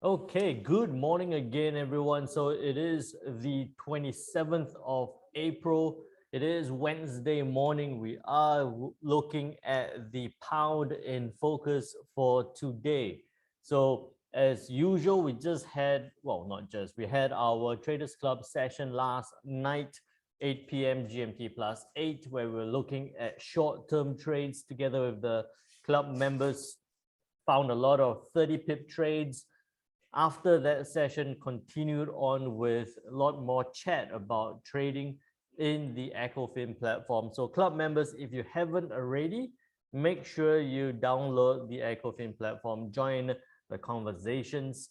Okay, good morning again, everyone. So it is the 27th of April. It is Wednesday morning. We are looking at the pound in focus for today. So, as usual, we just had, well, not just, we had our Traders Club session last night, 8 p.m. GMT plus 8, where we were looking at short term trades together with the club members. Found a lot of 30 pip trades. After that session, continued on with a lot more chat about trading in the EcoFin platform. So club members, if you haven't already, make sure you download the EcoFin platform, join the conversations,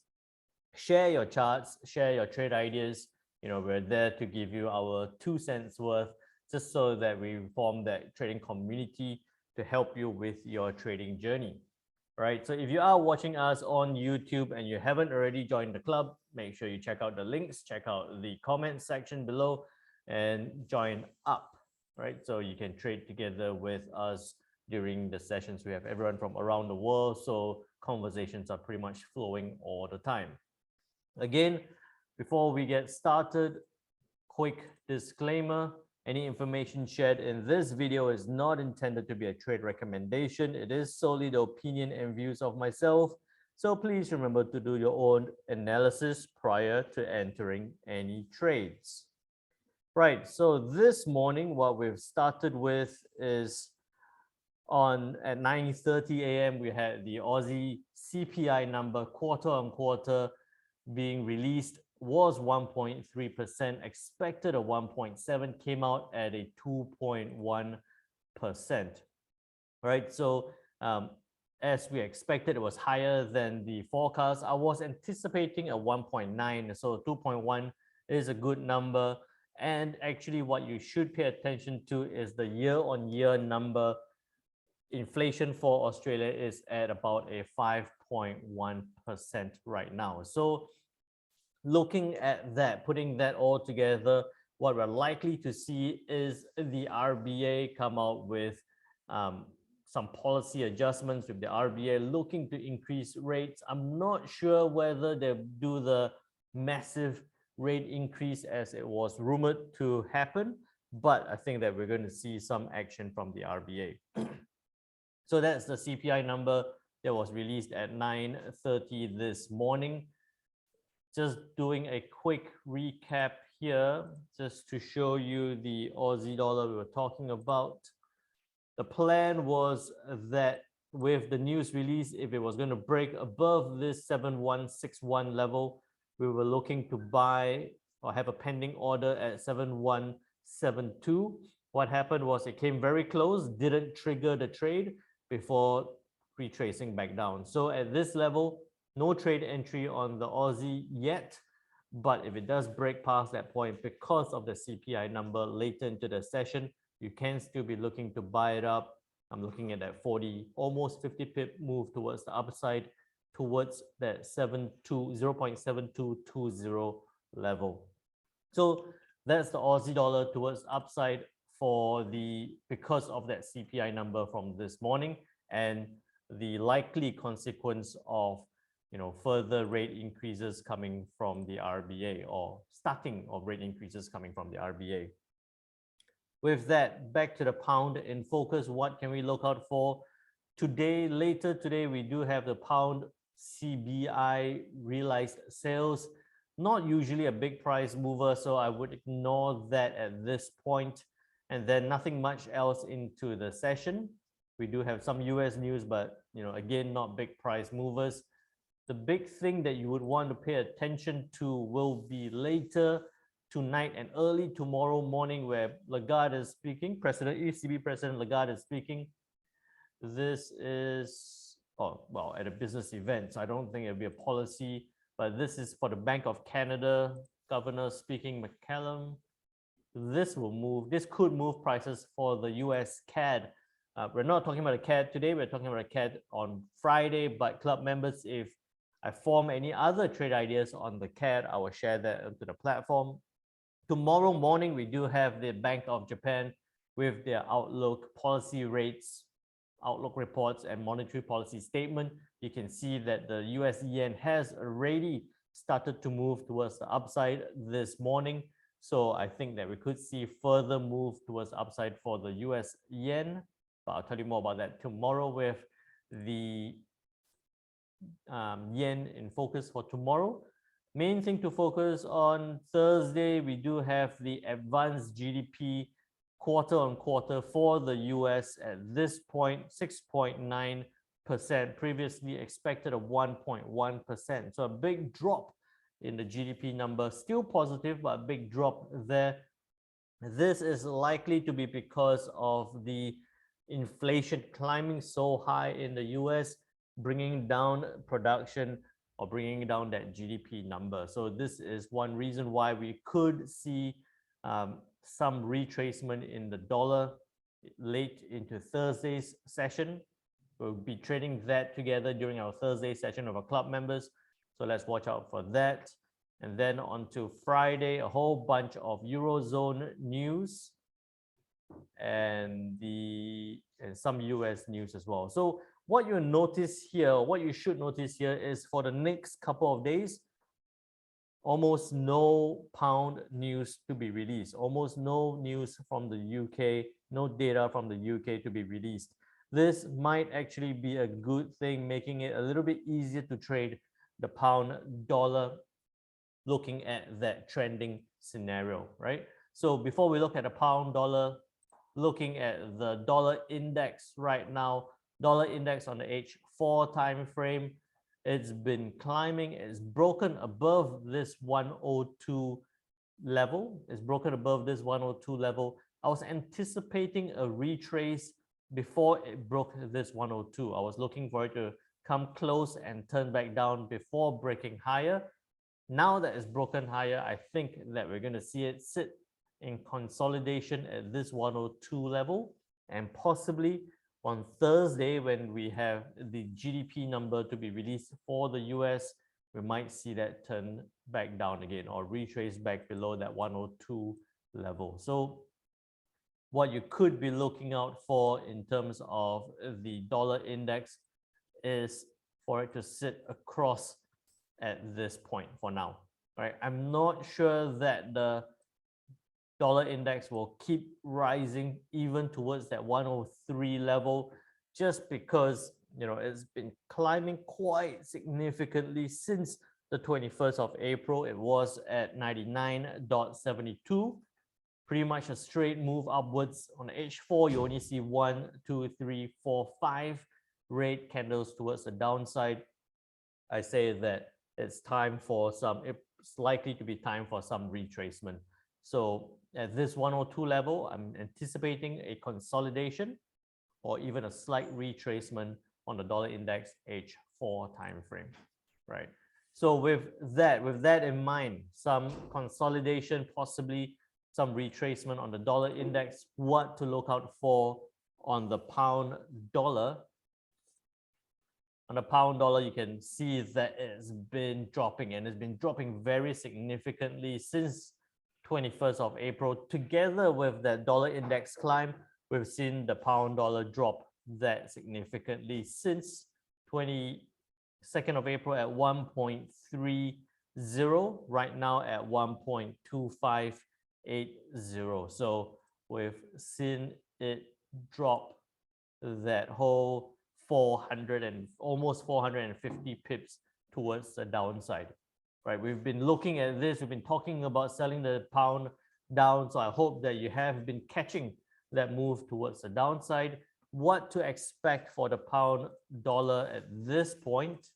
share your charts, share your trade ideas. We're there to give you our 2 cents worth, just so that we form that trading community to help you with your trading journey. Right. So if you are watching us on YouTube and you haven't already joined the club, make sure you check out the links, check out the comment section below and join up. Right. So you can trade together with us during the sessions. We have everyone from around the world. So conversations are pretty much flowing all the time. Again, before we get started, quick disclaimer. Any information shared in this video is not intended to be a trade recommendation. It is solely the opinion and views of myself. So please remember to do your own analysis prior to entering any trades. Right, so this morning, what we've started with is at 9:30 a.m. we had the Aussie CPI number quarter on quarter being released, was 1.3%, expected a 1.7, came out at a 2.1%. Right, so as we expected, it was higher than the forecast. I was anticipating a 1.9, so 2.1 is a good number. And actually, what you should pay attention to is the year-on-year number. Inflation for Australia is at about a 5.1% right now. So looking at that, putting that all together, what we're likely to see is the RBA come out with some policy adjustments, with the RBA looking to increase rates. I'm not sure whether they do the massive rate increase as it was rumored to happen, but I think that we're going to see some action from the RBA. So that's the CPI number that was released at 9:30 this morning. Just doing a quick recap here, just to show you the Aussie dollar we were talking about. The plan was that with the news release, if it was going to break above this 7161 level, we were looking to buy or have a pending order at 7172. What happened was it came very close, didn't trigger the trade before retracing back down. So at this level, no trade entry on the Aussie yet, but if it does break past that point because of the CPI number later into the session, you can still be looking to buy it up. I'm looking at that 40, almost 50 pip move towards the upside, towards that 0.7220 level. So that's the Aussie dollar towards upside because of that CPI number from this morning and the likely consequence of further rate increases coming from the RBA, or starting of rate increases coming from the RBA. With that, back to the pound in focus. What can we look out for today? Later today, we do have the pound CBI realized sales. Not usually a big price mover, so I would ignore that at this point. And then nothing much else into the session. We do have some US news, but again, not big price movers. The big thing that you would want to pay attention to will be later tonight and early tomorrow morning, where Lagarde is speaking. ECB President Lagarde is speaking. This is, at a business event, so I don't think it'll be a policy, but this is for the Bank of Canada governor speaking, McCallum. This could move prices for the US CAD. We're not talking about a CAD today, we're talking about a CAD on Friday, but club members, if I form any other trade ideas on the CAD, I will share that onto the platform. Tomorrow morning, we do have the Bank of Japan with their outlook policy rates outlook reports and monetary policy statement, you can see that the US yen has already started to move towards the upside this morning. So I think that we could see further move towards the upside for the US yen. But I'll tell you more about that tomorrow with the yen in focus for tomorrow. Main thing to focus on Thursday, we do have the advanced GDP quarter on quarter for the US at this point, 6.9%, previously expected of 1.1%. So a big drop in the GDP number, still positive, but a big drop there. This is likely to be because of the inflation climbing so high in the US, bringing down production or bringing down that GDP number. So this is one reason why we could see some retracement in the dollar late into Thursday's session. We'll be trading that together during our Thursday session of our club members. So let's watch out for that. And then on to Friday, a whole bunch of Eurozone news and some US news as well. So what you notice here, what you should notice here is for the next couple of days, almost no pound news to be released, almost no news from the UK, no data from the UK to be released. This might actually be a good thing, making it a little bit easier to trade the pound dollar, looking at that trending scenario, right? So before we look at the pound dollar, looking at the dollar index right now, dollar index on the H4 time frame, it's been climbing. It's broken above this 102 level. It's broken above this 102 level. I was anticipating a retrace before it broke this 102. I was looking for it to come close and turn back down before breaking higher. Now that it's broken higher, I think that we're going to see it sit in consolidation at this 102 level, and possibly on Thursday, when we have the GDP number to be released for the US, we might see that turn back down again or retrace back below that 102 level. So what you could be looking out for in terms of the dollar index is for it to sit across at this point for now, right? I'm not sure that the dollar index will keep rising even towards that 103 level, just because it's been climbing quite significantly since the 21st of April. It was at 99.72, pretty much a straight move upwards. On the H4, you only see 1, 2, 3, 4, 5 red candles towards the downside. I say that it's likely to be time for some retracement. So at this 102 level, I'm anticipating a consolidation or even a slight retracement on the dollar index H4 time frame, right? So with that in mind, some consolidation, possibly some retracement on the dollar index. What to look out for on the pound dollar? On the pound dollar, you can see that it's been dropping, and it's been dropping very significantly since 21st of April. Together with that dollar index climb, we've seen the pound dollar drop that significantly since 22nd of April at 1.30, right now at 1.2580. So we've seen it drop that whole almost 450 pips towards the downside, right? We've been looking at this, we've been talking about selling the pound down, so I hope that you have been catching that move towards the downside. What to expect for the pound dollar at this point?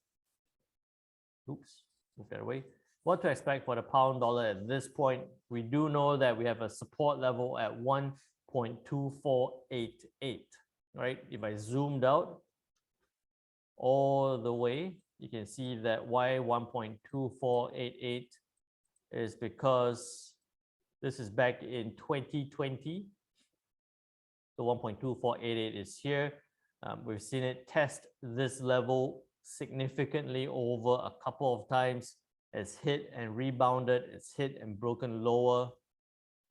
Oops, move that away. What to expect for the pound dollar at this point? We do know that we have a support level at 1.2488, right? If I zoomed out all the way, you can see that why 1.2488 is because this is back in 2020. The 1.2488 is here. We've seen it test this level significantly over a couple of times. It's hit and rebounded, it's hit and broken lower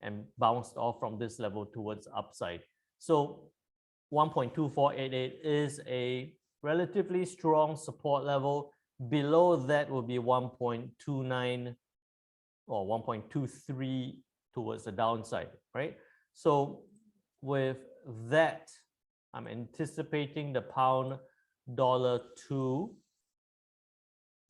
and bounced off from this level towards upside. So 1.2488 is a relatively strong support level. Below that will be 1.29 or 1.23 towards the downside, right? So with that, I'm anticipating the pound dollar to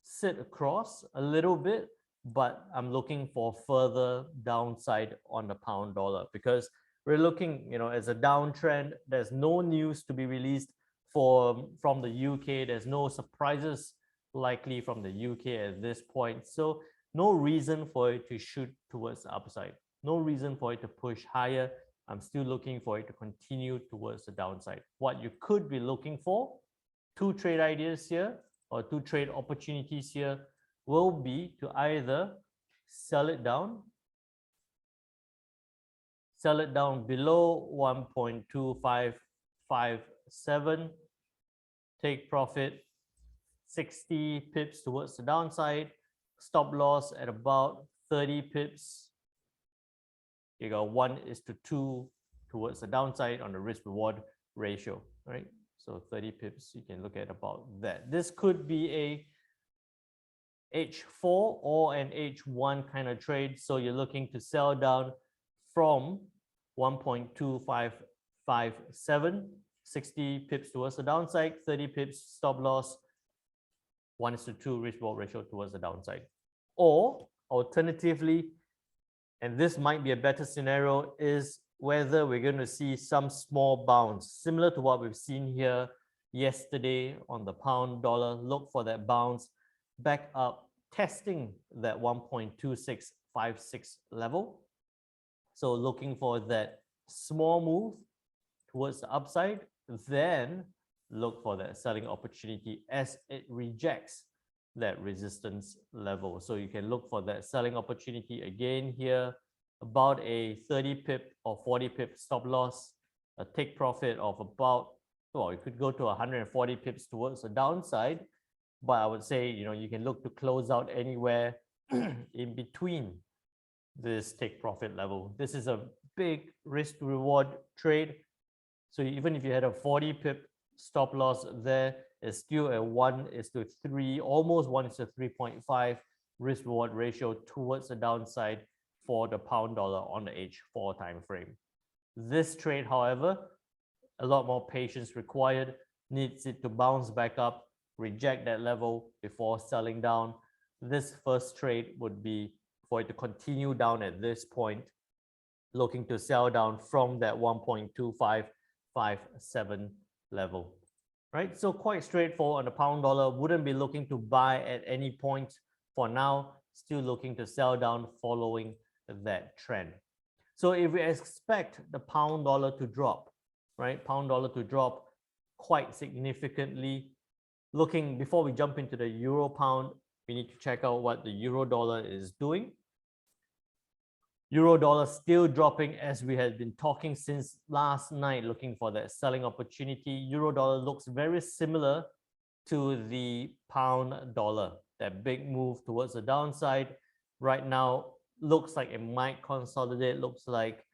sit across a little bit, but I'm looking for further downside on the pound dollar because we're looking, as a downtrend. There's no news to be released from the UK. There's no surprises likely from the UK at this point. So no reason for it to shoot towards the upside. No reason for it to push higher. I'm still looking for it to continue towards the downside. What you could be looking for, two trade ideas here or two trade opportunities here, will be to either sell it down below 1.2557, take profit 60 pips towards the downside, stop loss at about 30 pips. You got 1:2 towards the downside on the risk reward ratio, right? So 30 pips, you can look at about that. This could be a H4 or an H1 kind of trade. So you're looking to sell down from 1.2557, 60 pips towards the downside, 30 pips stop loss, 1:2 risk reward ratio towards the downside. Or alternatively, and this might be a better scenario, is whether we're going to see some small bounce similar to what we've seen here yesterday on the pound dollar. Look for that bounce back up, testing that 1.2656 level. So looking for that small move towards the upside, then look for that selling opportunity as it rejects that resistance level. So you can look for that selling opportunity again here, about a 30 pip or 40 pip stop loss, a take profit of about, well, it could go to 140 pips towards the downside, but I would say, you can look to close out anywhere in between this take profit level. This is a big risk to reward trade. So even if you had a 40 pip stop loss there, it's still a 1:3, almost 1:3.5 risk reward ratio towards the downside for the pound dollar on the H4 time frame. This trade, however, a lot more patience required, needs it to bounce back up, reject that level before selling down. This first trade would be for it to continue down at this point, looking to sell down from that 1.2557 level. Right, so quite straightforward on the pound dollar. Wouldn't be looking to buy at any point for now, still looking to sell down following that trend. So if we expect the pound dollar to drop, right, pound dollar to drop quite significantly, looking, before we jump into the euro pound, we need to check out what the euro dollar is doing. Euro dollar still dropping as we had been talking since last night, looking for that selling opportunity. Euro dollar looks very similar to the pound dollar. That big move towards the downside right now looks like it might consolidate, looks like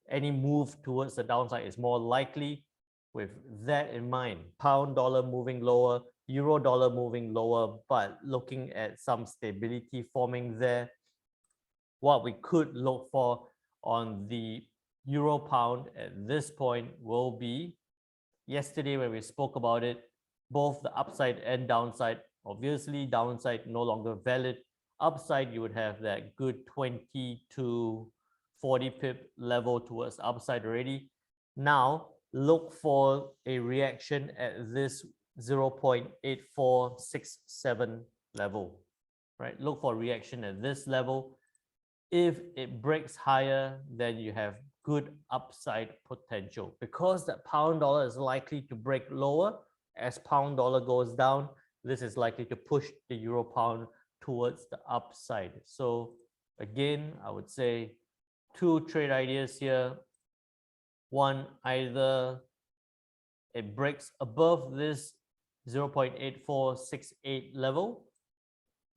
any move towards the downside is more likely. With that in mind, pound dollar moving lower, euro dollar moving lower, but looking at some stability forming there. What we could look for on the euro pound at this point will be, yesterday when we spoke about it, both the upside and downside. Obviously, downside no longer valid. Upside, you would have that good 20 to 40 pip level towards upside already. Now, look for a reaction at this 0.8467 level, right? Look for reaction at this level. If it breaks higher, then you have good upside potential, because that pound dollar is likely to break lower. As pound dollar goes down, this is likely to push the euro pound towards the upside. So again, I would say two trade ideas here. One, either it breaks above this 0.8468 level,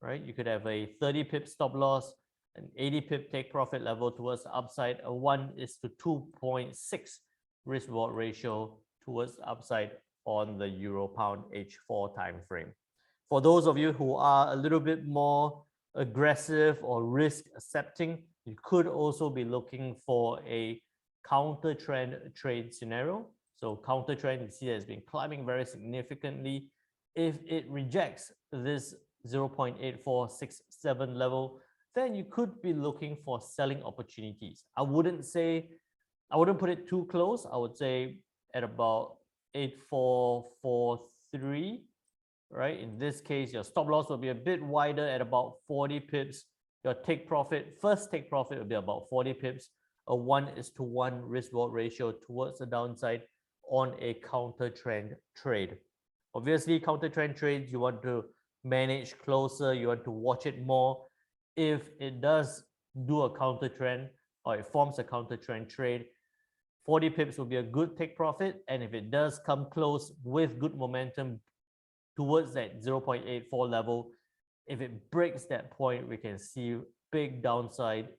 right? You could have a 30 pip stop loss, an 80 pip take profit level towards the upside, a 1:2.6 risk reward ratio towards upside on the Euro Pound H4 time frame. For those of you who are a little bit more aggressive or risk accepting, you could also be looking for a counter trend trade scenario. So counter trend, you see that it's been climbing very significantly. If it rejects this 0.8467 level, then you could be looking for selling opportunities. I wouldn't put it too close. I would say at about 8443, right? In this case, your stop loss will be a bit wider at about 40 pips. Your first take profit will be about 40 pips, a 1:1 risk reward ratio towards the downside on a counter trend trade. Obviously, counter trend trades, you want to manage closer, you want to watch it more. If it does do a counter trend or it forms a counter trend trade, 40 pips will be a good take profit. And if it does come close with good momentum towards that 0.84 level, if it breaks that point, we can see big downside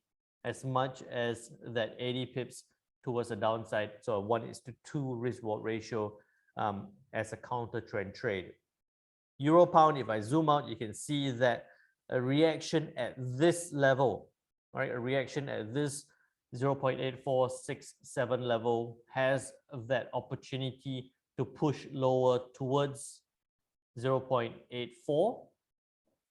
as much as that 80 pips towards the downside. So a 1:2 risk reward ratio as a counter trend trade. Euro pound, if I zoom out, you can see that a reaction at this level, right? A reaction at this 0.8467 level has that opportunity to push lower towards 0.84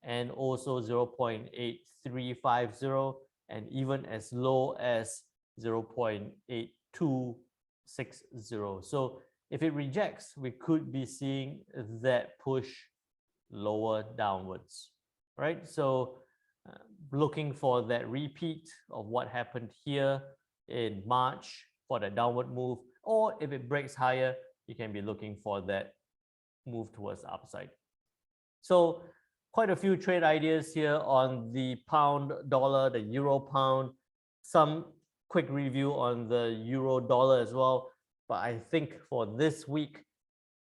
and also 0.8350 and even as low as 0.8260. So if it rejects, we could be seeing that push lower downwards, right? So looking for that repeat of what happened here in March for the downward move, or if it breaks higher, you can be looking for that move towards the upside. So quite a few trade ideas here on the pound dollar, the euro pound, some quick review on the euro dollar as well. But I think for this week,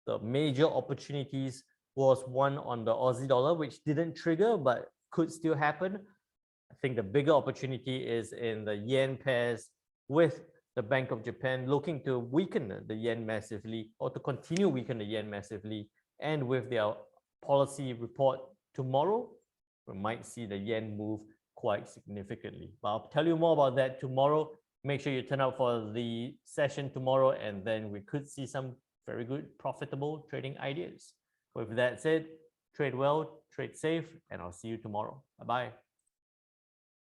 the major opportunities was one on the Aussie dollar, which didn't trigger, but could still happen. I think the bigger opportunity is in the yen pairs with the Bank of Japan looking to weaken the yen massively or to continue weaken the yen massively. And with their policy report tomorrow, we might see the yen move quite significantly. But I'll tell you more about that tomorrow. Make sure you turn out for the session tomorrow, and then we could see some very good profitable trading ideas. With that said, trade well, trade safe, and I'll see you tomorrow. Bye-bye.